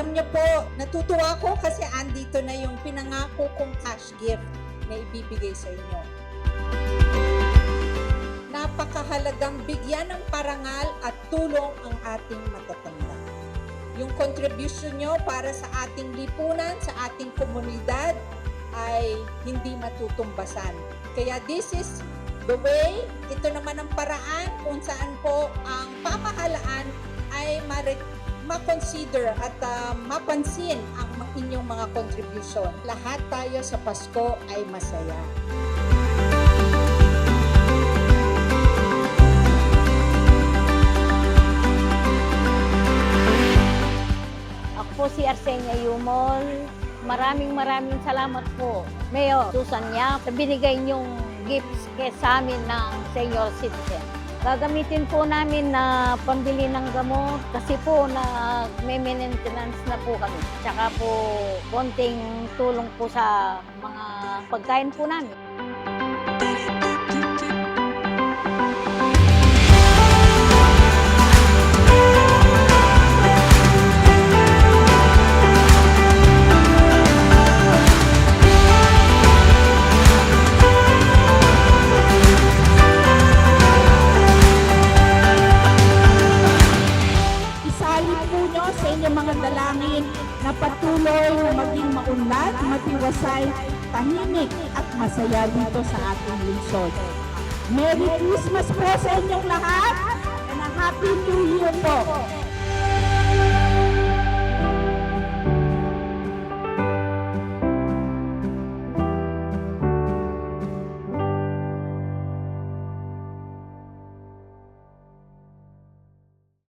Alam niyo po, natutuwa ko kasi andito na yung pinangako kong cash gift na ibibigay sa inyo. Napakahalagang bigyan ng parangal at tulong ang ating matatanda. Yung contribution nyo para sa ating lipunan, sa ating komunidad ay hindi matutumbasan. Kaya this is the way, ito naman ang paraan kung saan po ang pamahalaan ay ma-consider at mapansin ang inyong mga contribution. Lahat tayo sa Pasko ay masaya. Ako po si Arsenia Yumol. Maraming salamat po, Mayor Susan Yap, sa binigay niyong gifts sa amin ng senior citizen. Gagamitin po namin na pambili ng gamot kasi po may maintenance na po kami. Tsaka po konting tulong po sa mga pagkain po namin. Sa inyong mga dalangin na patuloy na maging maunlad, matiwasay, tahimik at masaya dito sa ating lungsod. Merry Christmas po sa inyong lahat and a Happy New Year po!